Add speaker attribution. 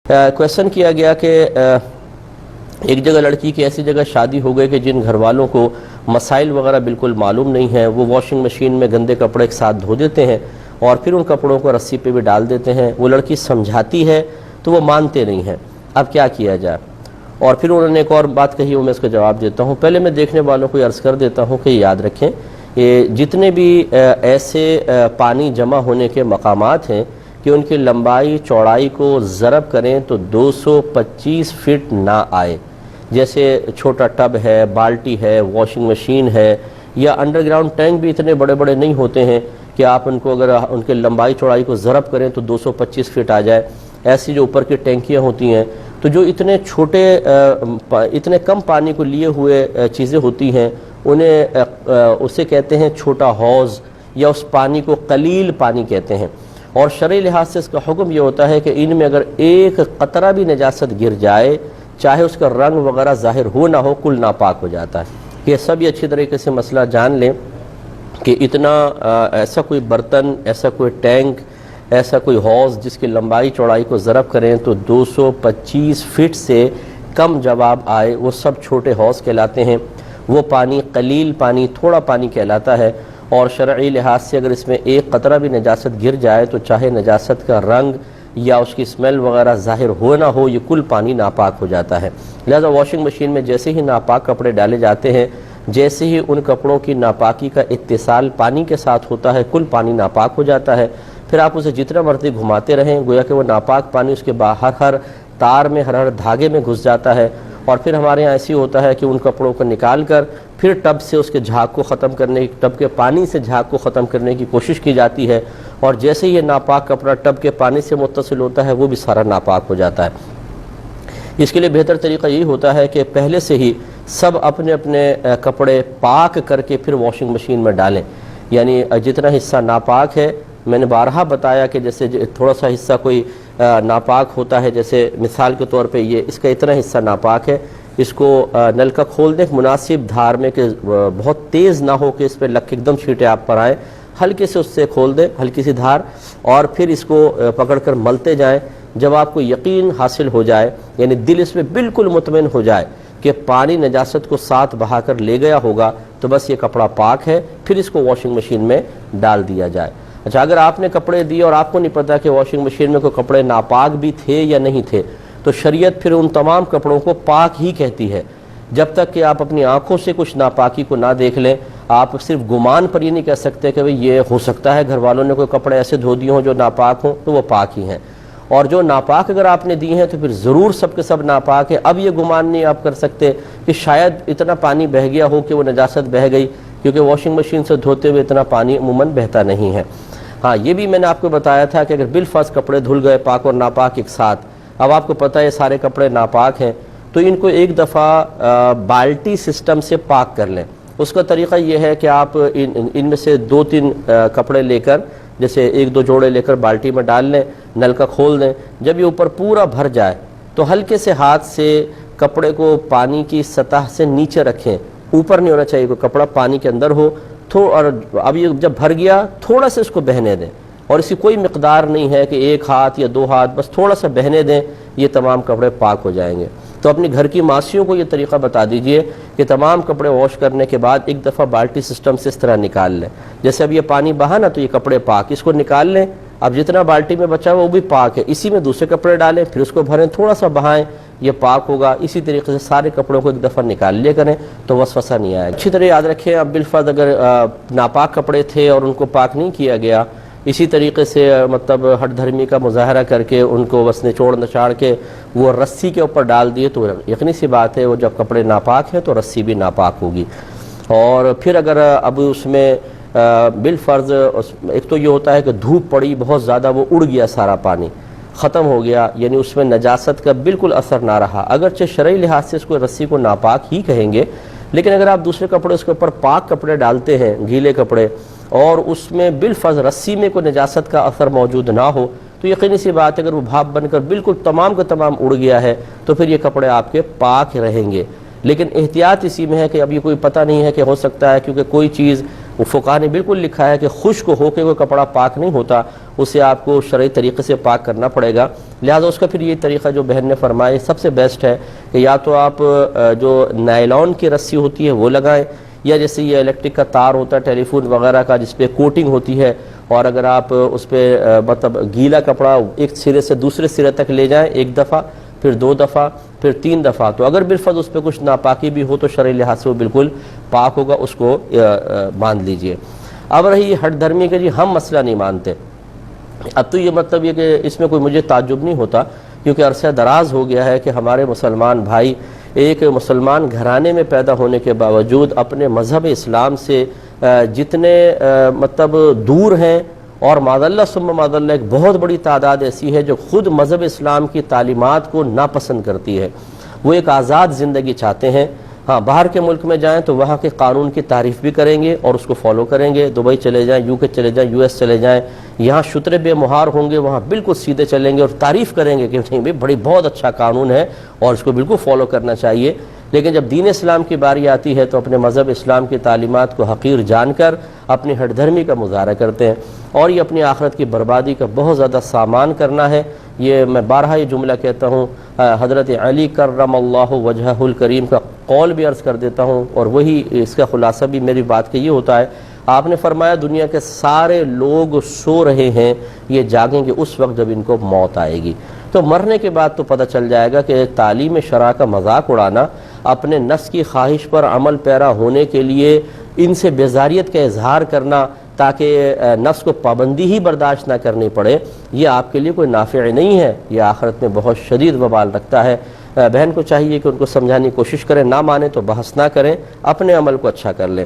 Speaker 1: Question किया गया कि एक जगह लड़की की ऐसी जगह शादी हो गई कि जिन घर वालों को मसाइल वगैरह बिल्कुल मालूम नहीं है, वो वॉशिंग मशीन में गंदे कपड़े एक साथ धो देते हैं और फिर उन कपड़ों को रस्सी पे भी डाल देते हैं। वो लड़की समझाती है तो वो मानते नहीं हैं। अब क्या किया जाए? और फिर उन्होंने एक और बात कही, वो मैं इसका जवाब देता हूँ। पहले मैं देखने वालों को अर्ज़ कर देता हूँ कि याद रखें, ये जितने भी ऐसे पानी जमा होने के मकामात हैं कि उनकी लंबाई चौड़ाई को ज़रब करें तो 225 फीट ना आए, जैसे छोटा टब है, बाल्टी है, वॉशिंग मशीन है, या अंडरग्राउंड टैंक भी इतने बड़े बड़े नहीं होते हैं कि आप उनको अगर उनके लंबाई चौड़ाई को ज़रब करें तो 225 फीट आ जाए। ऐसी जो ऊपर की टैंकियाँ होती हैं, तो जो इतने छोटे इतने कम पानी को लिए हुए चीज़ें होती हैं, उन्हें उसे कहते हैं छोटा हौज़, या उस पानी को कलील पानी कहते हैं। और शरई लिहाज से इसका हुक्म ये होता है कि इनमें अगर एक कतरा भी नजासत गिर जाए, चाहे उसका रंग वगैरह ज़ाहिर हो ना हो, कुल नापाक हो जाता है। ये सब ये अच्छी तरीके से मसला जान लें कि इतना ऐसा कोई बर्तन, ऐसा कोई टैंक, ऐसा कोई हौज़ जिसकी लंबाई चौड़ाई को ज़रब करें तो 225 फीट से कम जवाब आए, वो सब छोटे हौज़ कहलाते हैं। वो पानी कलील पानी, थोड़ा पानी कहलाता है। और शरई लिहाज से अगर इसमें एक कतरा भी नजासत गिर जाए तो चाहे नजासत का रंग या उसकी स्मेल वगैरह ज़ाहिर हो ना हो, ये कुल पानी नापाक हो जाता है। लिहाजा वॉशिंग मशीन में जैसे ही नापाक कपड़े डाले जाते हैं, जैसे ही उन कपड़ों की नापाकी का इत्तिसाल पानी के साथ होता है, कुल पानी नापाक हो जाता है। फिर आप उसे जितना मर्जी घुमाते रहें, गोया कि वो नापाक पानी उसके बाहर हर तार में, हर धागे में घुस जाता है। और फिर हमारे यहाँ ऐसी होता है कि उन कपड़ों को निकाल कर फिर टब से उसके झाग को ख़त्म करने, टब के पानी से झाग को ख़त्म करने की कोशिश की जाती है। और जैसे ही ये नापाक कपड़ा टब के पानी से मुत्तसिल होता है, वो भी सारा नापाक हो जाता है। इसके लिए बेहतर तरीका यही होता है कि पहले से ही सब अपने अपने कपड़े पाक करके फिर वॉशिंग मशीन में डालें। यानी जितना हिस्सा नापाक है, मैंने बारहा बताया कि जैसे थोड़ा सा हिस्सा कोई नापाक होता है, जैसे मिसाल के तौर पे ये इसका इतना हिस्सा नापाक है, इसको नल का खोल दें मुनासिब धार में कि बहुत तेज़ ना हो कि इस पर लग के एकदम छींटे आप पर आए, हल्के से उससे खोल दें, हल्की सी धार, और फिर इसको पकड़कर मलते जाएं। जब आपको यकीन हासिल हो जाए, यानी दिल इसमें बिल्कुल मुतमईन हो जाए कि पानी नजासत को साथ बहाकर ले गया होगा, तो बस ये कपड़ा पाक है, फिर इसको वॉशिंग मशीन में डाल दिया जाए। अच्छा, अगर आपने कपड़े दिए और आपको नहीं पता कि वॉशिंग मशीन में कोई कपड़े नापाक भी थे या नहीं थे, तो शरीयत फिर उन तमाम कपड़ों को पाक ही कहती है। जब तक कि आप अपनी आंखों से कुछ नापाकी को ना देख लें, आप सिर्फ गुमान पर ये नहीं कह सकते कि भाई ये हो सकता है घर वालों ने कोई कपड़े ऐसे धो दिए हों जो नापाक हों, तो वो पाक ही हैं। और जो नापाक अगर आपने दिए हैं तो फिर ज़रूर सब के सब नापाक है। अब ये गुमान नहीं आप कर सकते कि शायद इतना पानी बह गया हो कि वो नजासत बह गई, क्योंकि वॉशिंग मशीन से धोते हुए इतना पानी अमूमन बहता नहीं है। हाँ, ये भी मैंने आपको बताया था कि अगर बिलफर्ज कपड़े धुल गए पाक और नापाक एक साथ, अब आपको पता है ये सारे कपड़े नापाक हैं, तो इनको एक दफ़ा बाल्टी सिस्टम से पाक कर लें। उसका तरीक़ा ये है कि आप इनमें से 2-3 कपड़े लेकर, जैसे 1-2 जोड़े लेकर बाल्टी में डाल लें, नल का खोल दें। जब ये ऊपर पूरा भर जाए तो हल्के से हाथ से कपड़े को पानी की सतह से नीचे रखें, ऊपर नहीं होना चाहिए, कोई कपड़ा पानी के अंदर हो। और अब ये जब भर गया, थोड़ा सा इसको बहने दें, और इसकी कोई मिकदार नहीं है कि 1 हाथ या 2 हाथ, बस थोड़ा सा बहने दें, ये तमाम कपड़े पाक हो जाएंगे। तो अपनी घर की मासियों को ये तरीक़ा बता दीजिए कि तमाम कपड़े वॉश करने के बाद एक दफ़ा बाल्टी सिस्टम से इस तरह निकाल लें। जैसे अब ये पानी बहा ना, तो ये कपड़े पाक, इसको निकाल लें। अब जितना बाल्टी में बचा हुआ वो भी पाक है, इसी में दूसरे कपड़े डालें, फिर उसको भरें, थोड़ा सा बहाएं, ये पाक होगा। इसी तरीके से सारे कपड़ों को एक दफ़ा निकाल लिया करें तो वसवसा नहीं आएगा। अच्छी तरह याद रखें, अब बिलफर्ज अगर नापाक कपड़े थे और उनको पाक नहीं किया गया, इसी तरीके से मतलब हट धर्मी का मुजाहरा करके उनको बस निचोड़ नचाड़ के वो रस्सी के ऊपर डाल दिए, तो यकीनी सी बात है वो जब कपड़े नापाक हैं तो रस्सी भी नापाक होगी। और फिर अगर अब उसमें बिलफर्ज एक तो ये होता है कि धूप पड़ी बहुत ज़्यादा, वो उड़ गया, सारा पानी ख़त्म हो गया, यानी उसमें नजासत का बिल्कुल असर ना रहा। अगरचे शरई लिहाज से इसको रस्सी को नापाक ही कहेंगे, लेकिन अगर आप दूसरे कपड़े उसके ऊपर पाक कपड़े डालते हैं, गीले कपड़े, और उसमें बिलफर्ज रस्सी में कोई नजासत का असर मौजूद ना हो, तो यकीनी सी बात है अगर वो भाप बनकर बिल्कुल तमाम का तमाम उड़ गया है तो फिर ये कपड़े आपके पाक रहेंगे। लेकिन एहतियात इसी में है कि अब ये कोई पता नहीं है कि हो सकता है क्योंकि कोई चीज़ وہ فقہ نے بالکل لکھا ہے کہ خشک ہو کے کوئی کپڑا پاک نہیں ہوتا، اسے آپ کو شرعی طریقے سے پاک کرنا پڑے گا۔ لہٰذا اس کا پھر یہ طریقہ جو بہن نے فرمایا سب سے بیسٹ ہے کہ یا تو آپ جو نائلون کی رسی ہوتی ہے وہ لگائیں، یا جیسے یہ الیکٹرک کا تار ہوتا ہے ٹیلی فون وغیرہ کا جس پہ کوٹنگ ہوتی ہے، اور اگر آپ اس پہ مطلب گیلا کپڑا ایک سرے سے دوسرے سرے تک لے جائیں، ایک دفعہ پھر 2 دفعہ پھر 3 دفعہ، تو اگر بالفرض اس پہ کچھ ناپاکی بھی ہو تو شرعی لحاظ سے وہ بالکل پاک ہوگا، اس کو باندھ لیجئے۔ اب رہی ہٹ دھرمی کہ جی ہم مسئلہ نہیں مانتے، اب تو یہ مطلب یہ کہ اس میں کوئی مجھے تعجب نہیں ہوتا، کیونکہ عرصہ دراز ہو گیا ہے کہ ہمارے مسلمان بھائی ایک مسلمان گھرانے میں پیدا ہونے کے باوجود اپنے مذہب اسلام سے جتنے مطلب دور ہیں، اور معذاللہ ثم معذاللہ ایک بہت بڑی تعداد ایسی ہے جو خود مذہب اسلام کی تعلیمات کو ناپسند کرتی ہے۔ وہ ایک آزاد زندگی چاہتے ہیں، ہاں باہر کے ملک میں جائیں تو وہاں کے قانون کی تعریف بھی کریں گے اور اس کو فالو کریں گے، دبئی چلے جائیں، یو کے چلے جائیں، US چلے جائیں، یہاں شترے بے مہار ہوں گے، وہاں بالکل سیدھے چلیں گے اور تعریف کریں گے کہ نہیں بھائی بڑی بہت اچھا قانون ہے اور اس کو بالکل فالو کرنا چاہیے۔ لیکن جب دین اسلام کی باری آتی ہے تو اپنے مذہب اسلام کی تعلیمات کو حقیر جان کر اپنی ہٹ دھرمی کا مظاہرہ کرتے ہیں، اور یہ اپنی آخرت کی بربادی کا بہت زیادہ سامان کرنا ہے۔ یہ میں بارہا یہ جملہ کہتا ہوں، حضرت علی کرم اللہ وجہہ الکریم کا قول بھی عرض کر دیتا ہوں، اور وہی اس کا خلاصہ بھی میری بات کا یہ ہوتا ہے۔ آپ نے فرمایا دنیا کے سارے لوگ سو رہے ہیں، یہ جاگیں گے اس وقت جب ان کو موت آئے گی۔ تو مرنے کے بعد تو پتہ چل جائے گا کہ تعلیم شرع کا مذاق اڑانا، اپنے نفس کی خواہش پر عمل پیرا ہونے کے لیے ان سے بیزاریت کا اظہار کرنا تاکہ نفس کو پابندی ہی برداشت نہ کرنی پڑے، یہ آپ کے لیے کوئی نافع نہیں ہے، یہ آخرت میں بہت شدید وبال رکھتا ہے۔ بہن کو چاہیے کہ ان کو سمجھانے کی کوشش کریں، نہ مانے تو بحث نہ کریں، اپنے عمل کو اچھا کر لیں۔